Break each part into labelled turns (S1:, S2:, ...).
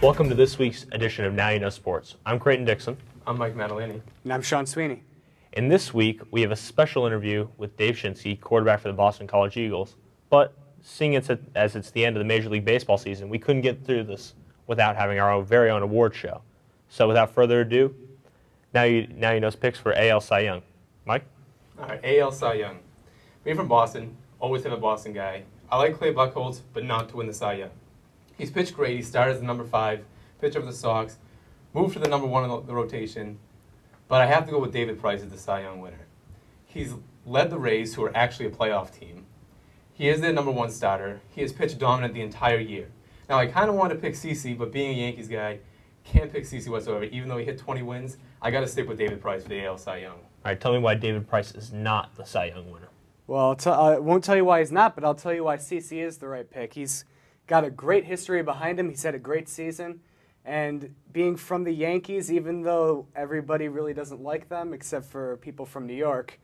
S1: Welcome to this week's edition of NYK Sports. I'm Creighton Dixon.
S2: I'm Mike Maddalini.
S3: And I'm Sean Sweeney.
S1: And this week, we have a special interview with Dave Shinskie, quarterback for the Boston College Eagles. But seeing as it's the end of the Major League Baseball season, we couldn't get through this without having our very own award show. So without further ado, now you know's picks for AL Cy Young. Mike?
S2: All right, AL Cy Young. Being from Boston, always been a Boston guy. I like Clay Buchholz, but not to win the Cy Young. He's pitched great. He started as the number 5, pitcher for the Sox, moved to the number 1 in the rotation. But I have to go with David Price as the Cy Young winner. He's led the Rays, who are actually a playoff team. He is their number 1 starter. He has pitched dominant the entire year. Now, I kind of want to pick CeCe, but being a Yankees guy, can't pick CeCe whatsoever. Even though he hit 20 wins, I got to stick with David Price for the AL Cy Young.
S1: All right, tell me why David Price is not the Cy Young winner.
S3: Well, I won't tell you why he's not, but I'll tell you why CeCe is the right pick. He's got a great history behind him. He's had a great season. And being from the Yankees, even though everybody really doesn't like them except for people from New York,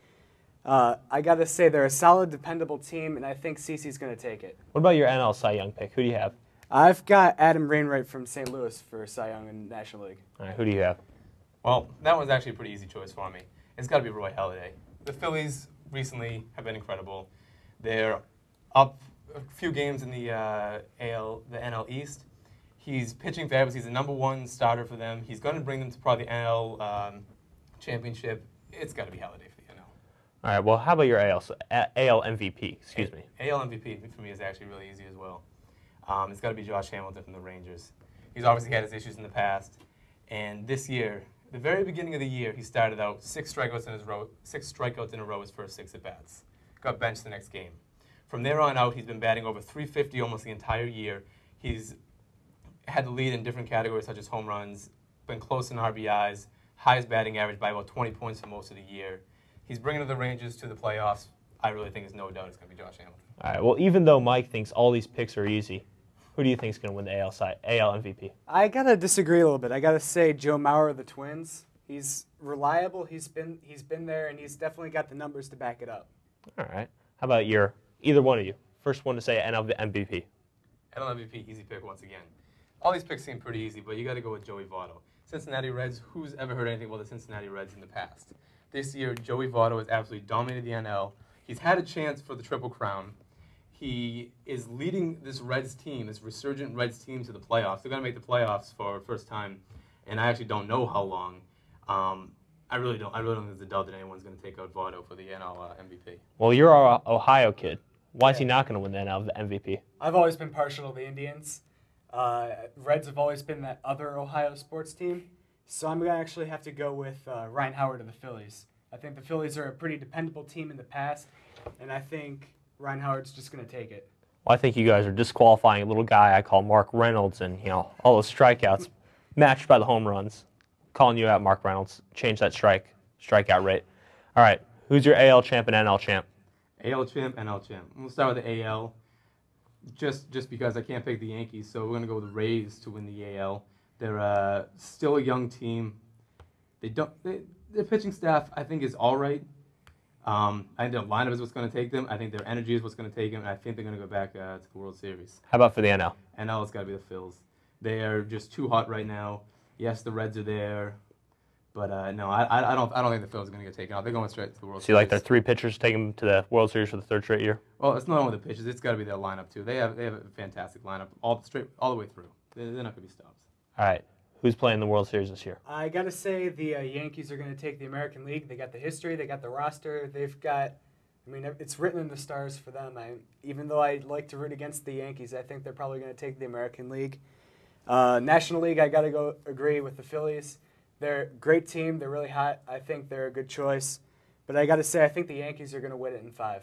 S3: I got to say they're a solid, dependable team, and I think CeCe's going to take it.
S1: What about your NL Cy Young pick? Who do you have?
S3: I've got Adam Wainwright from St. Louis for Cy Young in the National League.
S1: All right, who do you have?
S2: Well, that one's actually a pretty easy choice for me. It's got to be Roy Halladay. The Phillies recently have been incredible. They're up a few games in the NL East. He's pitching fabulous. He's the number 1 starter for them. He's going to bring them to probably the NL championship. It's got to be Halladay for the NL.
S1: All right, well, how about your AL MVP? Excuse me.
S2: AL MVP for me is actually really easy as well. It's got to be Josh Hamilton from the Rangers. He's obviously had his issues in the past. And this year, the very beginning of the year, he started out 6 strikeouts in a row his first 6 at-bats. Got benched the next game. From there on out, he's been batting over 350 almost the entire year. He's had the lead in different categories such as home runs, been close in RBIs, highest batting average by about 20 points for most of the year. He's bringing the Rangers to the playoffs. I really think there's no doubt it's going to be Josh Hamilton.
S1: All right, well, even though Mike thinks all these picks are ezy, who do you think is going to win the AL MVP?
S3: I got to disagree a little bit. I got to say Joe Mauer of the Twins. He's reliable. He's been there, and he's definitely got the numbers to back it up.
S1: All right. How about either one of you? First one to say NL MVP.
S2: NL MVP, easy pick once again. All these picks seem pretty easy, but you got to go with Joey Votto. Cincinnati Reds, who's ever heard anything about the Cincinnati Reds in the past? This year, Joey Votto has absolutely dominated the NL. He's had a chance for the Triple Crown. He is leading this Reds team, this resurgent Reds team, to the playoffs. They're going to make the playoffs for the first time, and I actually don't know how long. I really don't think there's a doubt that anyone's going to take out Votto for the NL MVP.
S1: Well, you're our Ohio kid. Why is he not going to win the NL MVP?
S3: I've always been partial to the Indians. Reds have always been that other Ohio sports team, so I'm going to actually have to go with Ryan Howard of the Phillies. I think the Phillies are a pretty dependable team in the past, and I think Ryan Howard's just going to take it.
S1: Well, I think you guys are disqualifying a little guy I call Mark Reynolds, and all those strikeouts matched by the home runs. Calling you out, Mark Reynolds. Change that strikeout rate. All right, who's your AL champ and NL champ?
S2: AL champ, NL champ. We'll start with the AL. Just because I can't pick the Yankees, so we're going to go with the Rays to win the AL. They're still a young team. Their pitching staff, I think, is all right. I think their lineup is what's going to take them. I think their energy is what's going to take them, and I think they're going to go back to the World Series.
S1: How about for the NL?
S2: NL, it's got to be the Phils. They are just too hot right now. Yes, the Reds are there, but no, I don't think the Phils are going to get taken out. They're going straight to the World Series.
S1: So you like their 3 pitchers take them to the World Series for the 3rd straight year?
S2: Well, it's not only the pitchers. It's got to be their lineup, too. They have a fantastic lineup all the way through. They're not going to be stopped.
S1: All right. Who's playing the World Series this year?
S3: I got to say the Yankees are going to take the American League. They got the history. They got the roster. They've got, it's written in the stars for them. Even though I like to root against the Yankees, I think they're probably going to take the American League. National League, I got to agree with the Phillies. They're a great team. They're really hot. I think they're a good choice. But I got to say, I think the Yankees are going to win it in 5.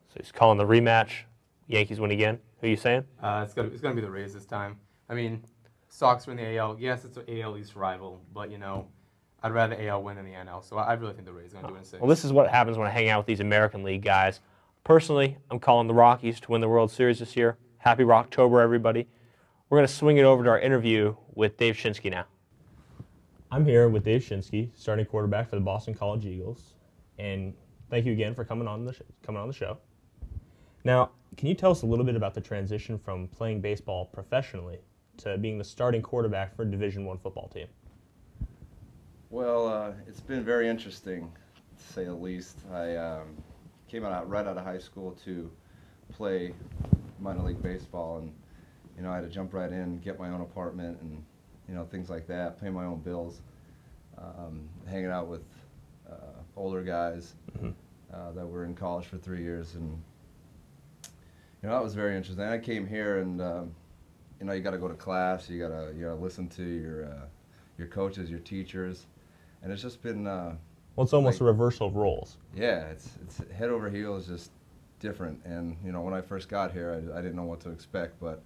S1: So he's calling the rematch. Yankees win again. Who are you saying?
S2: It's going to be the Rays this time. Sox are in the AL. Yes, it's an AL East rival, but, I'd rather AL win than the NL. So I really think the Rays are going to do it in 6.
S1: Well, this is what happens when I hang out with these American League guys. Personally, I'm calling the Rockies to win the World Series this year. Happy Rocktober, everybody. We're going to swing it over to our interview with Dave Shinskie now. I'm here with Dave Shinskie, starting quarterback for the Boston College Eagles. And thank you again for coming on the show. Now, can you tell us a little bit about the transition from playing baseball professionally to being the starting quarterback for a Division I football team?
S4: Well, it's been very interesting, to say the least. I came right out of high school to play minor league baseball, and I had to jump right in, get my own apartment, and things like that, pay my own bills, hanging out with older guys that were in college for 3 years, and that was very interesting. I came here, and you got to go to class, you got to listen to your coaches, your teachers, and it's just been
S1: well, it's almost a reversal of roles.
S4: Yeah, it's head over heels, just different. And when I first got here, I didn't know what to expect, but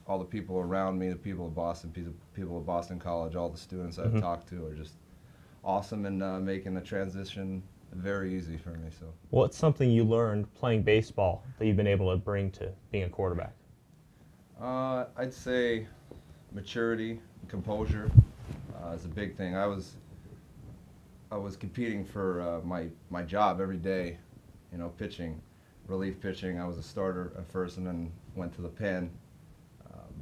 S4: all the people around me, the people of Boston, people of Boston College, all the students I've talked to are just awesome, and making the transition very easy for me. So,
S1: what's something you learned playing baseball that you've been able to bring to being a quarterback?
S4: I'd say maturity, composure is a big thing. I was competing for my job every day, pitching, relief pitching. I was a starter at first, and then went to the pen.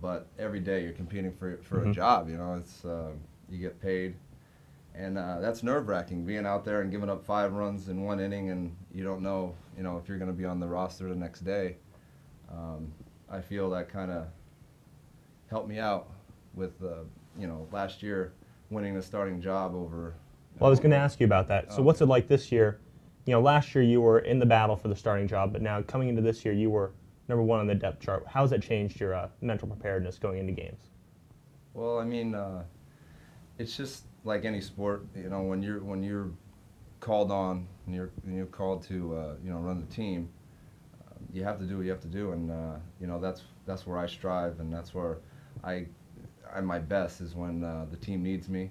S4: But every day you're competing for a job. It's you get paid, and that's nerve-wracking, being out there and giving up 5 runs in 1 inning, and you don't know, if you're going to be on the roster the next day. I feel that kind of helped me out with, last year winning the starting job over.
S1: Well, I was going to ask you about that. So what's it like this year? Last year you were in the battle for the starting job, but now coming into this year you were number 1 on the depth chart. How has that changed your mental preparedness going into games?
S4: Well, I mean, it's just like any sport. When you're called on and you're called to run the team, you have to do what you have to do, and that's where I strive, and that's where I'm my best, is when the team needs me.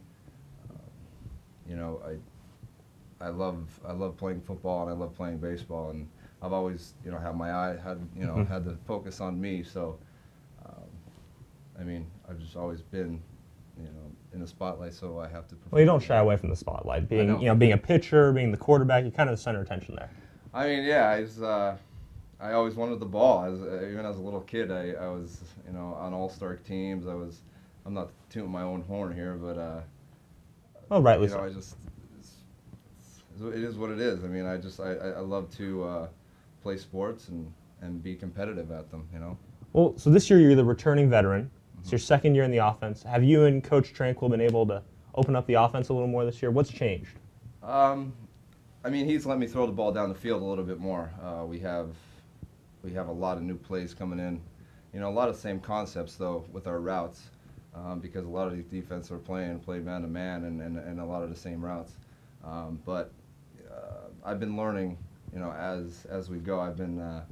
S4: I love playing football, and I love playing baseball, and I've always had my eye had the focus on me. So I've just always been in the spotlight, so I have to perform.
S1: Well, you don't shy away from the spotlight. Being a pitcher, being the quarterback, you're kind of the center of attention there.
S4: I mean, yeah, I always wanted the ball. Even as a little kid, I was on all-star teams. I'm not tooting my own horn here, but
S1: well, rightly so.
S4: It is what it is. I mean, I love to play sports and be competitive at them.
S1: Well, so this year you're the returning veteran. It's your second year in the offense. Have you and Coach Tranquil been able to open up the offense a little more this year? What's changed?
S4: He's let me throw the ball down the field a little bit more. We have a lot of new plays coming in. A lot of the same concepts though with our routes, because a lot of these defenses are play man to man, and a lot of the same routes. But I've been learning, as we go. I've been a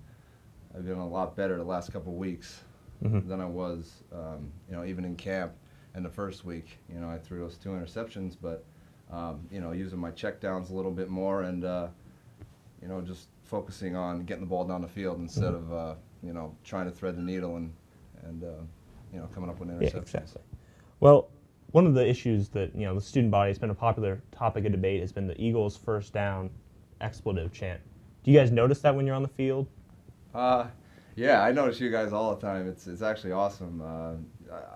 S4: lot better the last couple of weeks than I was, even in camp. And the first week, I threw those 2 interceptions, but using my checkdowns a little bit more, and just focusing on getting the ball down the field instead of trying to thread the needle and coming up with interceptions.
S1: Yeah, exactly. Well, one of the issues that the student body has been a popular topic of debate has been the Eagles' first down expletive chant. Do you guys notice that when you're on the field?
S4: Yeah, I notice you guys all the time. It's actually awesome.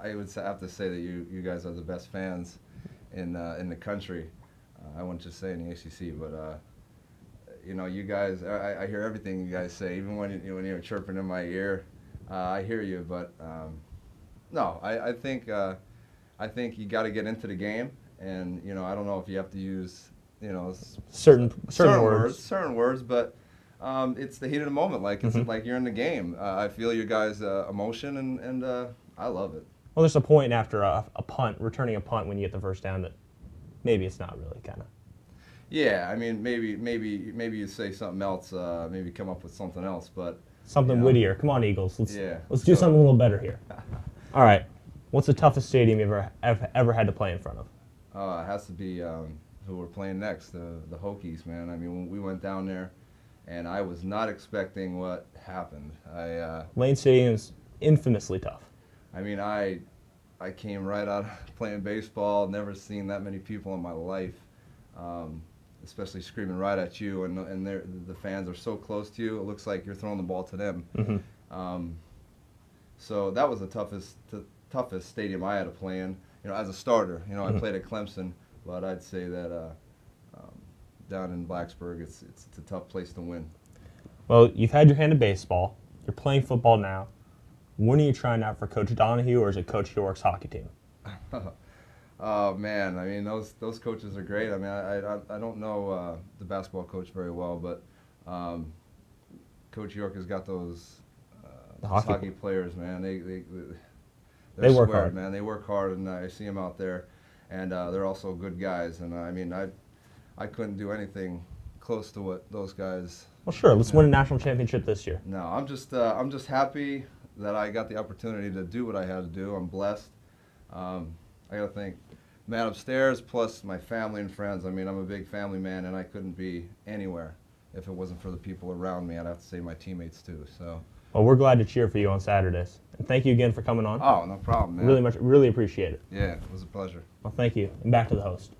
S4: I would have to say that you guys are the best fans in the country. I wouldn't just say in the ACC, but you guys. I hear everything you guys say, even when you're chirping in my ear. I hear you, but no, I think you got to get into the game, and I don't know if you have to use
S1: certain words,
S4: but it's the heat of the moment. Like it's like you're in the game. I feel you guys' emotion, and I love it.
S1: Well, there's a point after a punt, returning a punt when you get the first down, that maybe it's not really kind of.
S4: Yeah, I mean maybe you say something else, maybe come up with something else, but
S1: something wittier. Come on, Eagles. Let's do
S4: so,
S1: something a little better here. All right. What's the toughest stadium you've ever had to play in front of?
S4: It has to be who we're playing next, the Hokies, man. I mean, when we went down there, and I was not expecting what happened.
S1: Lane Stadium is infamously tough.
S4: I mean, I came right out playing baseball, never seen that many people in my life, especially screaming right at you, and the fans are so close to you, it looks like you're throwing the ball to them. So that was the toughest stadium I had to play in. As a starter. I played at Clemson, but I'd say that down in Blacksburg, it's a tough place to win.
S1: Well, you've had your hand in baseball. You're playing football now. When are you trying out for Coach Donahue, or is it Coach York's hockey team?
S4: Oh man, I mean those coaches are great. I mean I don't know the basketball coach very well, but Coach York has got those hockey players, man. They
S1: work
S4: squared,
S1: hard,
S4: man. They work hard, and I see them out there, and they're also good guys. And I mean I couldn't do anything close to what those guys.
S1: Well, sure. Let's win a national championship this year.
S4: No, I'm just happy that I got the opportunity to do what I had to do. I'm blessed. I got to thank man upstairs, plus my family and friends. I mean, I'm a big family man, and I couldn't be anywhere if it wasn't for the people around me. I'd have to say my teammates too. So.
S1: Well, we're glad to cheer for you on Saturdays, and thank you again for coming on.
S4: Oh, no problem, man.
S1: Really appreciate it.
S4: Yeah, it was a pleasure.
S1: Well, thank you, and back to the host.